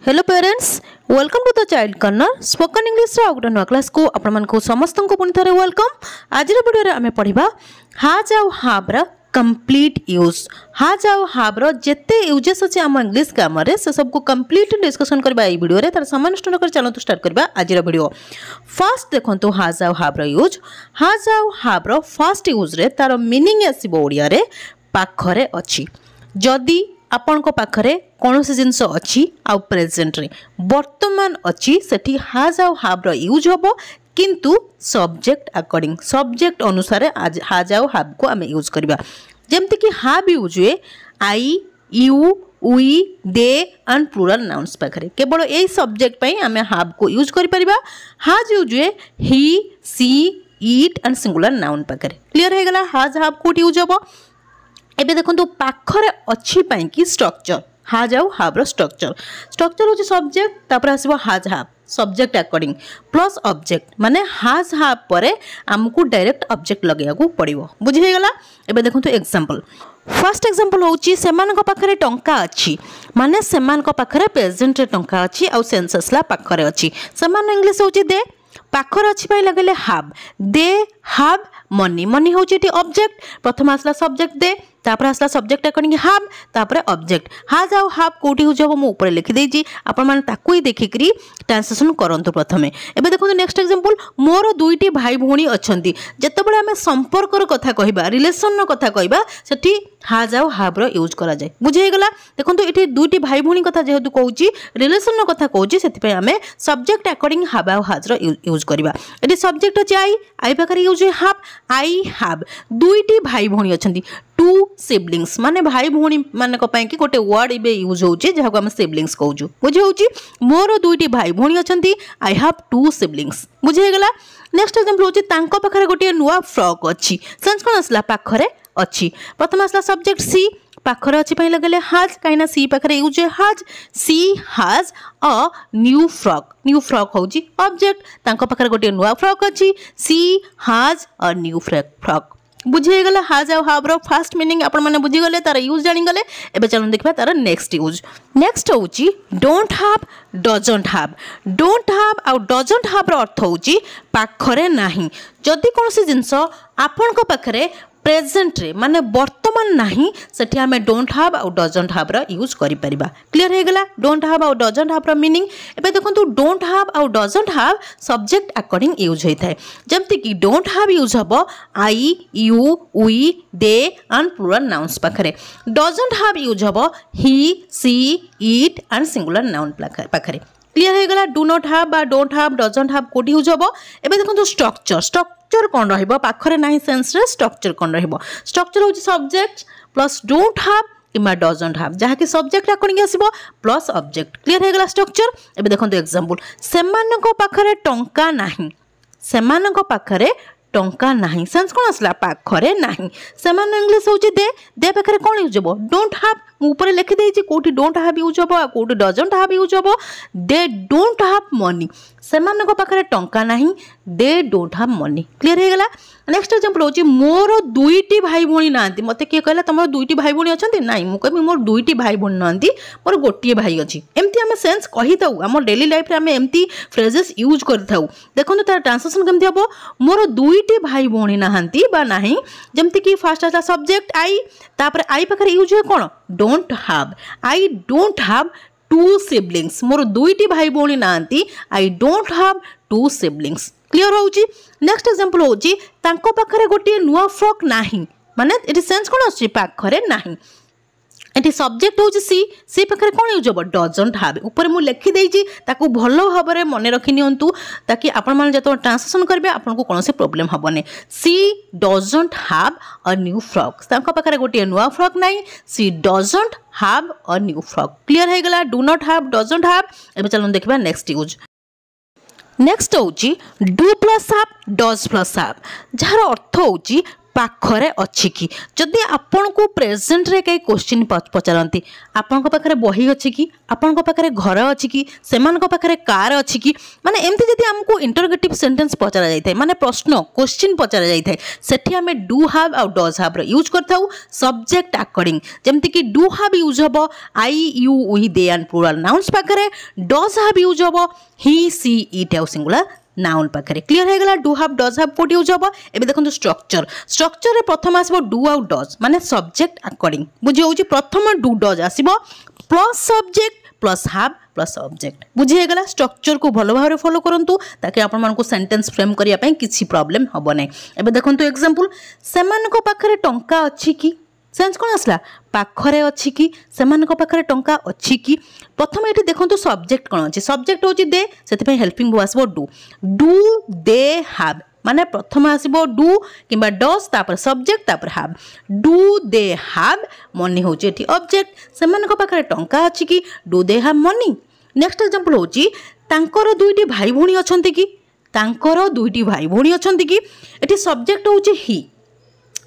Hello parents, welcome to the child corner spoken English रो गोटे नुआ क्लास को आपण मानक समस्त को पुनी थरे वेलकम। आज वीडियो रे हमें पढ़िबा हाज आउ हाव रा कंप्लीट यूज। हाज आउ हाव रो जेते यूजेस अछि हम इंग्लिश ग्रामर रे से सब को कंप्लीट डिस्कशन करबा ई वीडियो रे। तार समान स्टार्ट कर चलो तो स्टार्ट करबा आज रो वीडियो। फर्स्ट देखंतु हाज आउ हाव रो यूज। हाज आउ हाव रो फर्स्ट यूज रे तार मीनिंग आसीबो ओडिया रे पाखरे अछि। जदी आपण को पाखरे कौन से जिनस अच्छी आउ प्रेजेंट रे वर्तमान अच्छी सेठी हाज आउ हाव रो यूज होबो, किंतु सब्जेक्ट अकॉर्डिंग सब्जेक्ट अनुसार आज हाज आउ हाव को आमे यूज करबा। जेमति कि हाव यूज हुए I you we they and plural nouns पाखरे केवल एई सब्जेक्ट पई आमे हाव को यूज करि परिबा। हाज यूज हुए he she it and singular noun पाखरे। क्लियर हे गला हाज हाव को यूज होबो। एबे देखंतु पाखरे अच्छी पाई कि स्ट्रक्चर हाज आउ हाव रो स्ट्रक्चर होची सब्जेक्ट तापर आसीबो हाज हाव सब्जेक्ट अकॉर्डिंग प्लस ऑब्जेक्ट माने हाज हाव परे हमकु डायरेक्ट ऑब्जेक्ट लगेया को पड़िबो। बुझि हे गला। एबे देखंतु एग्जांपल फर्स्ट एग्जांपल होची सेमान को पाखरे टंका अछि माने सेमान को पाखरे प्रेजेंट रे टंका अछि आउ सेंससला पाखरे अछि। सेमान इंग्लिश होची दे पाखर अच्छी पाई लगले हाव दे हाव मनी। मनी होची एटी ऑब्जेक्ट प्रथम आसला सब्जेक्ट दे तापर आसला सब्जेक्ट अकॉर्डिंग हाव तापर ऑब्जेक्ट हाज आउ हाव कोठी हो जब मु ऊपर लिखि देजी आपण माने ताकू ही देखिकरी ट्रांसलेशन करंतु प्रथमे। एबे देखो नेक्स्ट एग्जांपल मोर दुईटी भाई भौणी अछंती जेतेबेले हमें संपर्क रो कथा कहिबा रिलेशन रो कथा कहिबा सेठी हाज आउ हाव रो यूज करा जाय। बुझे गला। देखंतु एठी दुईटी भाई भौणी कथा जेहेतु कहूची रिलेशन रो कथा कहूची सेति पे हमें सब्जेक्ट अकॉर्डिंग हाव आउ हाज रो यूज करबा। एठी सब्जेक्ट अछि आई पाखरे यूज हाव आई हाव दुईटी भाई भौणी अछंती टू सिबलिंग्स माने भाई भौणी मान कि गोटे वर्ड इबे यूज होउची जहाको हम सिबलिंग्स कहूचु। बुझे होउची मोर दुईटी भाई भौणी अछंती आई हैव टू सिबलिंग्स। बुझे गला। नेक्स्ट एग्जांपल होउची तांको पाखरे गोटे नुवा फ्रॉक अछि सेंस कोन असला पाखरे अछि प्रथम असला सब्जेक्ट सी पाखरे अछि पई लगले हाज काइना सी पाखरे यूज हाज सी हाज अ न्यू फ्रॉक। न्यू फ्रॉक होउची ऑब्जेक्ट तांको पाखरे गोटे नुवा फ्रॉक अछि सी हाज अ न्यू फ्रॉक। बुझे गला हाज आउ हाव रो फर्स्ट मीनिंग आपण माने बुझी गले तार यूज जानि गले। एबे चलो देखबा तार नेक्स्ट यूज। नेक्स्ट होउची don't have doesn't have. Don't have आउ डजंट हैव रो अर्थ होउची पाखरे नाही। जदी कोनसी जिंस आपण को पाखरे प्रेजेंट रे माने वर्तमान नाही सेठी हमें डोंट हैव आउ डजंट हैव रो यूज करि परिबा। क्लियर हे गला डोंट हैव आउ डजंट हैव रो मीनिंग। एबे देखंतु डोंट हैव आउ doesn't have subject according use होई थाए। जेमति कि डोंट हैव यूज हबो I you we they and plural nouns पाखरे। डजंट हैव यूज हबो he she it and singular noun पाखरे। क्लियर हे गला डू नॉट हैव बा डोंट हैव डजंट हैव कोठी यूज हबो। एबे देखंतु स्ट्रक्चर कौन रहिबो पाखरे नाही सेंस रे स्ट्रक्चर कौन रहिबो। स्ट्रक्चर होची सब्जेक्ट प्लस डोंट हैव किमा डजंट हैव जहा कि सब्जेक्ट अकॉर्डिंग आसीबो प्लस ऑब्जेक्ट। क्लियर हे गला स्ट्रक्चर। एबे देखंतु एग्जांपल सेमानको पाखरे टंका नाही सेमानको पाखरे टंका नाही सेंस कोन असला पाखरे नाही। सेमान इंग्लिश होची दे दे पाखरे कोन यूज हबो डोंट हैव मु ऊपर लिखि देछि कोठी डोंट हैव यूज हबो कोठी डजंट हैव यूज हबो। दे डोंट हैव मनी सेमानको पाखरे टंका नाही they don't have money. Clear हे गला। नेक्स्ट एग्जांपल होची मोर दुईटी भाई भौणी नांती मते के कहला तमरो दुईटी भाई भौणी अछंती नाही मु कहबी मोर दुईटी भाई भौणी नांती मोर गोटिए भाई अछि। एम्ति हम सेंस कहि थाउ हमर डेली लाइफ रे हम एम्ति फ्रेजेस यूज कर थाउ। देखंतु तार ट्रांसलेशन केमति हबो मोर दुईटी भाई भौणी नाहंती बा नाही जेमति कि फर्स्ट आसा सब्जेक्ट आई तापर आई पाखरे यूज होय कोन don't have I don't have two siblings मोर दुईटी भाई भौणी नांती I don't have two siblings. Clear होउची। नेक्स्ट एग्जांपल होउची तांको पाखरे गोटे नुवा फ्रॉक नाही माने एटी सेंस कोन आछि पाखरे नाही। एटी सब्जेक्ट होउची सी सी पाखरे कोन यूज हबो डजंट हैव ऊपर मु लिखि देइची ताकू भलो भाबरे मने रखि नियंतु ताकि आपण माने जतो ट्रांसलेशन करबे आपण को कोनोसे प्रॉब्लम हबने। She doesn't have a new frock तांको पाखरे गोटे नुवा फ्रॉक नाही she doesn't have a new frock. Clear हे गला do not have doesn't have. एबे चलो देखबा नेक्स्ट यूज। नेक्स्ट होची do plus have does plus have जार अर्थ होची पाखरे अच्छी कि जदि आपण को प्रेजेंट रे कई क्वेश्चन पचारती आपण पाखे बही अच्छी कि आपण पाखे घर अच्छी कि सेमान पाखे कार अच्छी कि माने एमती जदि हमको इंटरोगेटिव सेंटेंस पचरा जाए माने प्रश्न क्वेश्चन पचरा जाए सेठी आमे डू हैव आउ डज हैव रो यूज करथाउ सब्जेक्ट अकॉर्डिंग जेमति कि डू हैव यूज हबो I you we they and plural nouns पाखरे डज हैव यूज हबो ही सी इट आउ सिंगुलर नाउन पाखे क्लीयर हो गला डू हैव डज हैव कोटी यूज हम एबे देखो स्ट्रक्चर स्ट्रक्चर रे प्रथम आसबो डू आउ डज माने सब्जेक्ट अकॉर्डिंग बुझी होउची प्रथम डू डज आसीबो plus subject plus have plus object बुझी हो गला स्ट्रक्चर को भलो भाव फॉलो करंतु ताकि आपण मानको सेंटेंस फ्रेम करिया पई किछि प्रॉब्लम हबो नै एबे देखंतु एग्जांपल सेमान को पाखरे टंका अछि कि सेंस कोन आसला पाखरे अच्छी कि सेमान पाखरे टंका अच्छी कि प्रथम ये देखो सब्जेक्ट कौन अच्छी सब्जेक्ट हूँ दे से हेल्पिंग वर्ब आसबो डू डू दे हैव माने प्रथम आसबो डू किंबा डज तापर सब्जेक्ट तापर have do they have money हूँ ये ऑब्जेक्ट सेमान पाखरे टंका अच्छी कि do they have money next example हूँ तांकर दुईटी भाई भौणी अछंती कि तांकर दुईटी भाई भौणी अछंती कि एटी सब्जेक्ट हूँ ही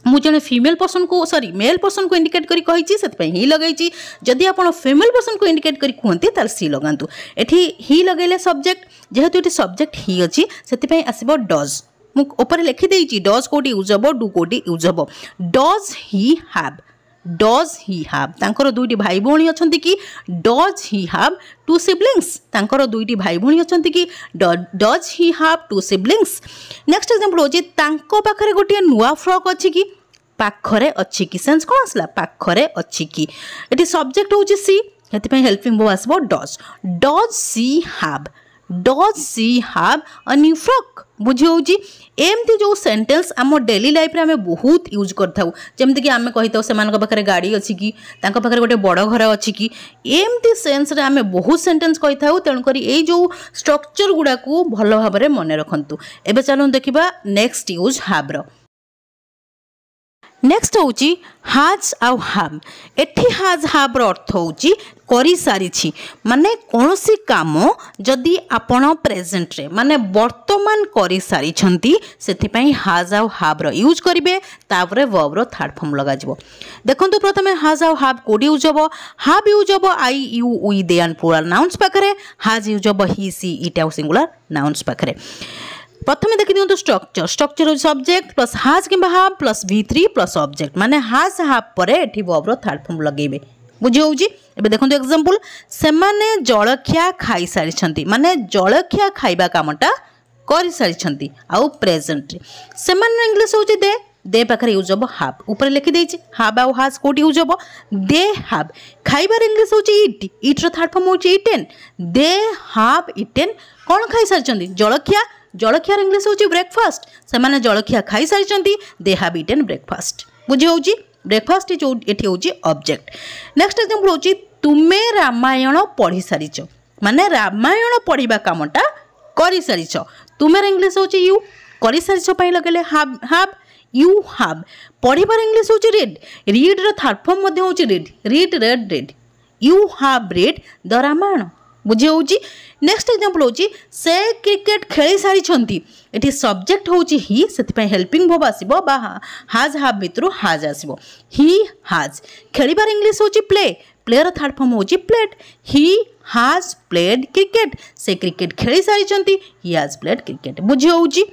मु जने फीमेल पर्सन को सॉरी मेल पर्सन को इंडिकेट करी कहिची सेतपई ही लगैची जदि आपण फीमेल पर्सन को इंडिकेट करी कहंती तार सी लगांतु एठी ही लगैले सब्जेक्ट जेहेतु एठी सब्जेक्ट ही अछि सेतपई आसीबो डज मु ऊपर लिखि देइची डज कोडी यूज हबो डू कोडी यूज हबो डज ही हैव तांकर दुईटी भाई भौणी अछंती कि does he have two siblings तांकर दुईटी भाई भौणी अछंती कि does he have two siblings next example होची तांको पाखरे गोटे नुआ फ्रॉक अछि कि पाखरे अछि कि सेंस कोन आसला पाखरे अछि कि एटी सब्जेक्ट होची सी हेति पय हेल्पिंग वर्ब आसबो does she have a new frock बुझी होची एमती जो सेंटेंस आम डेली लाइफ रे आमे बहुत यूज करथाउ जेमति कि आमे कहिताउ सेमान पाखरे गाड़ी अछि कि तांको पाखरे गोटे बड़ घर अछि कि एमती सेंस रे आमे बहुत सेंटेंस कहिताउ तेणु करी ए जो स्ट्रक्चर गुडा को भलो भाबरे मने रखंतु एबे चलो देखिबा नेक्स्ट यूज हैव रो नेक्स्ट होची हाज आउ हैव एठी हाज हैव रो अर्थ होची करी सारिछि माने कोनोसी काम जदि आपण प्रेजेंट रे माने वर्तमान करी सारिछंती सेथि पई हाज आउ हैव रो यूज करिवे तापरे वर्ब रो थर्ड फॉर्म लगा जिवो देखंतु प्रथमे हाज आउ हैव कोडी यूज हबो I you we they and plural nouns पाखरे हाज यूज हबो ही सी इट आउ सिंगुलर नाउन्स पाखरे प्रथम देखि दियंतु स्ट्रक्चर स्ट्रक्चर हो सब्जेक्ट प्लस हाज किंबा have plus v3 plus object माने हाज हैव परे एठी वर्ब रो थर्ड फॉर्म लगेबे बुझी होउची एबे देखंतु एग्जांपल सेमाने जळखिया खाई सारिछंती माने जळखिया खाइबा कामटा करि सारिछंती आउ प्रेजेंट रे सेमाने इंग्लिश होउची दे पाखरे यूज हबो हैव ऊपर लिखि देछि हैव आउ हाज कोडी यूज हबो दे हैव खाइबार इंग्लिश होउची इट रो थर्ड फॉर्म होउची इटेन दे हैव इटेन कोन खाई सारिछंती जळखिया इंग्लिश होउची ब्रेकफास्ट सेमाने जळखिया खाई सारिछंती दे हैव इटेन ब्रेकफास्ट बुझी होउची ब्रेकफास्ट जो एठी होउची ऑब्जेक्ट नेक्स्ट एग्जांपल होउची तुमे रामायण पढ़ी सारिछ माने रामायण पढ़ीबा कामटा करि सारिछ तुमेर इंग्लिश होउची यू करि सारिछ पई लगले हैव यू हैव पढ़ीबार इंग्लिश होउची रीड रो थर्ड फॉर्म मध्ये होउची read you have read the Ramayana बुझी होउची नेक्स्ट एग्जांपल होउची से क्रिकेट खेली सारिछंती एठी सब्जेक्ट होउची ही सेति पय हेल्पिंग वर्ब आसीबो बा हाज हैव मित्रु हाज आसीबो ही हाज खेलिबार इंग्लिश होउची प्लेयर थर्ड फॉर्म होउची प्लेड ही हाज प्लेड क्रिकेट से क्रिकेट खेली सारिछंती ही हाज प्लेड क्रिकेट बुझी होउची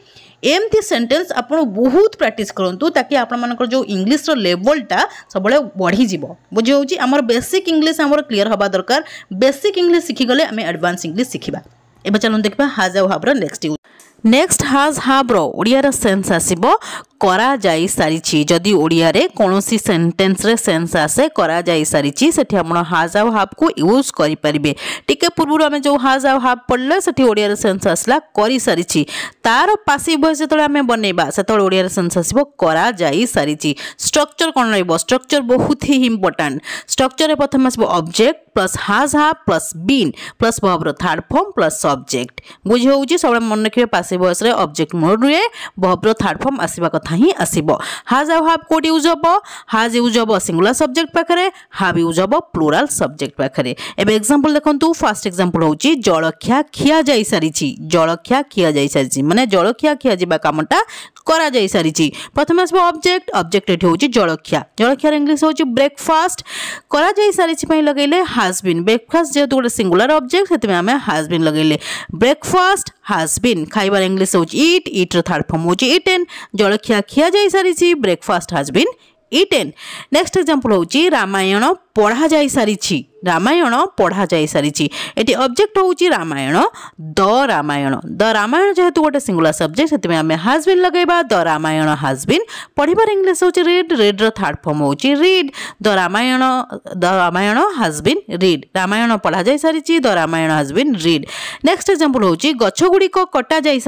एमती सेंटेंस आपण बहुत प्रैक्टिस करंतु ताकि आपण मानकर जो इंग्लिश रो लेवलटा सबले बढ़ी जिवो बुझी होउची हमर बेसिक इंग्लिश हमर क्लियर हबा दरकार बेसिक इंग्लिश सिखि गले हमें एडवांस इंग्लिश सिखिबा एबे चलो देखबा हाज आउ हैव रो next use next has have रो ओडिया रो सेंस आसीबो करा जाई सारिछि जदि ओडिया रे कोनोसी सेंटेंस रे सेंस आसे करा जाई सारिछि सेठी आपण हाज आउ हैव को यूज करि परिबे टिके पूर्व हमें जो हाज आउ हैव पढ़ले सेठी ओडिया रे सेंस आसला करि सारिछि तार पासिव वॉइस जेतले हमें बनेबा सेतले ओडिया रे सेंस आसीबो करा जाई सारिछि स्ट्रक्चर कोन रहइबो स्ट्रक्चर बहुत ही इंपोर्टेंट स्ट्रक्चर रे प्रथम आसीबो object plus has have plus been plus verb रो थर्ड फॉर्म प्लस सब्जेक्ट बुझी होउची सब मन रखिबे पासिव वॉइस रे ऑब्जेक्ट मोड रे वर्ब रो थर्ड फॉर्म आसीबा कथा ही आसीबो हाज आउ हैव कोड यूज हबो हाज यूज हबो सिंगुलर सब्जेक्ट पाखरे हैव यूज हबो प्लूरल सब्जेक्ट पाखरे एबे एग्जांपल देखंतु फर्स्ट एग्जांपल होउची जळखिया खिया जाई सारिछि जळखिया खिया जाई सारिछि माने जळखिया खिया जिबा कामटा करा जाई सारिछि प्रथम आसबो ऑब्जेक्ट ऑब्जेक्ट एठी होची जलखिया जलखिया इंग्लिश होची ब्रेकफास्ट करा जाई सारिछि पई लगैले हैज बीन ब्रेकफास्ट जेतु गोटे सिंगुलर ऑब्जेक्ट सेति आमे हैज बीन लगैले ब्रेकफास्ट हैज बीन खाइबार इंग्लिश होची ईट रो थर्ड फॉर्म होची ईटेन जलखिया खिया जाई सारिछि breakfast has been eaten next example होची रामायण पढ़ा जाई सारिछि रामायण पढ़ा जाई सारिछि एटी ऑब्जेक्ट होची रामायण द रामायण जेहेतु गोटे सिंगुलर सब्जेक्ट सेति आमे हैज बीन लगैबा द रामायण हैज बीन पढ़िबार इंग्लिश होची रीड रो थर्ड फॉर्म होची read the Ramayan has been read Ramayan पढ़ा जाई सारिछि the Ramayan has been read next example होची गछ गुडी को कटा जाई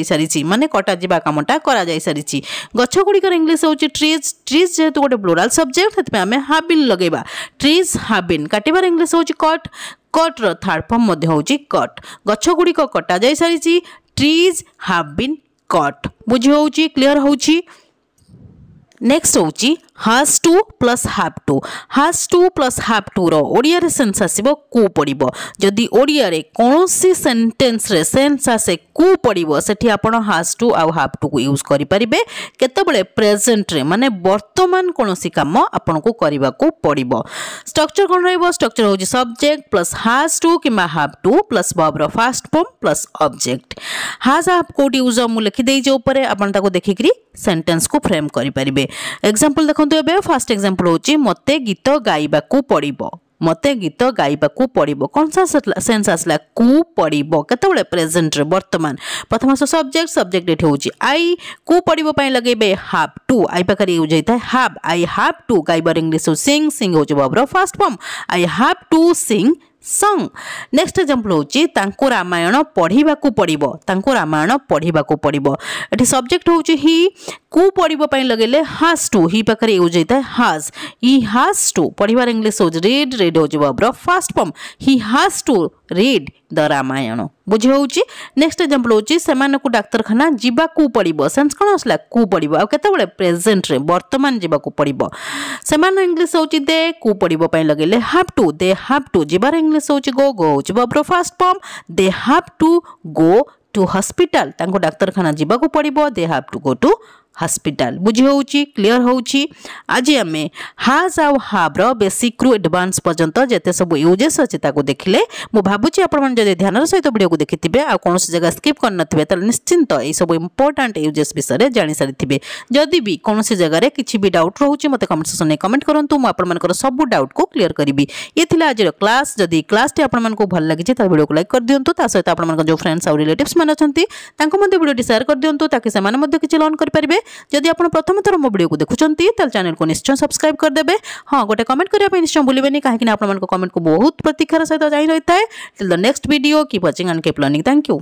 सारिछि माने कटा जिबा कामटा करा जाई सारिछि गछ गुडी कर इंग्लिश होची ट्रीज जेहेतु गोटे प्लुरल सब्जेक्ट सेति आमे हैव बीन लगैबा ट्रीज हैव बीन काटिबार इंग्लिश होची कट रो थर्ड फॉर्म मध्ये होची कट गछ गुडी को कटा जाई सारिछि ट्रीज हैव बीन कट बुझी होची क्लियर होची नेक्स्ट होची has to plus have to रो ओडिया रे सेंस आसीबो कु पडिबो जदी ओडिया रे कोनोसी सेंटेंस रे सेंस आसे कु पडिबो सेठी आपण has to आ have to को यूज करि परिबे केतेबेले प्रेजेंट रे माने वर्तमान कोनोसी काम आपण को करिबा को पडिबो स्ट्रक्चर कोन रहइबो स्ट्रक्चर होची सब्जेक्ट प्लस has to किमा have to प्लस वर्ब रो first form plus object has have को यूज मु लिखि देइ जे ऊपर आपण ताको देखिकरी सेंटेंस को फ्रेम करि परिबे एग्जांपल देखो एबे फर्स्ट एग्जांपल होची मते गीत गाइबा को पडिबो कोन सा सेंस आसला कु पडिबो केतेबेले प्रेजेंट रे वर्तमान प्रथम सब्जेक्ट एठी होची आई कु पडिबो पई लगेबे हैव टू आई पकरी यूज होता है हैव आई हैव टू गाइबार इंग्लिश सिंग होची वर्ब रो first form I have to sing song next example होची तांको रामायण पढिबा को पडिबो एठी सब्जेक्ट होची ही कु पडिबो पई लगेले हैज टू ही पकरे यूज होता है ही हैज टू पढिबार इंग्लिश होची रीड होची वर्ब रो first form he has to read the Ramayana बुझी होची नेक्स्ट एग्जांपल होची सेमान को डाक्तरखाना जिबा को पडिबो सेंस कोन असला को पडिबो आ केतेबेले प्रेजेंट रे वर्तमान जिबा को पडिबो सेमान इंग्लिश होची दे को पडिबो पई लगेले दे हैव टू जिबार इंग्लिश होची गो होची वर्ब रो first form they have to go to hospital तांको डाक्तरखाना जिबा को पडिबो they have to go to hospital बुझी होची क्लियर होची आज आमे हैज आ हैव रो बेसिक रु एडवांस पर्यंत जते सब यूजेस अछि ताको देखिले मु भाबुची आपण मन जदि ध्यान सहित वीडियो को देखिथिबे आ कोनोसी जगह स्किप कर नथिबे त निश्चिंत ए सब इंपोर्टेंट यूजेस विषय जानि सारिथिबे जदि भी कोनोसी जगह रे किछि भी डाउट रहउची मते कमेंट सेक्शन में कमेंट करंतु मु आपण मनकर सब डाउट को क्लियर करबी ये थिला आज रो क्लास जदि क्लास टी आपण मन को भल लागि छि त वीडियो को लाइक कर दियंतु ता सहित आपण मन जो फ्रेंड्स और रिलेटिव्स मन अछंती तांको मध्ये वीडियो टी शेयर कर दियंतु ताकि से माने मध्ये किछि लर्न कर परिबे जदि आपण प्रथम थर मो वीडियो को देखुचंती त चैनल को निश्चय सब्सक्राइब कर देबे हां गोटे कमेंट करिया पे निश्चय भूलिबेनी काहे कि आपण मन को कमेंट को बहुत प्रतीक्षार सहित जाई रहता है till the next video keep watching and keep learning thank you.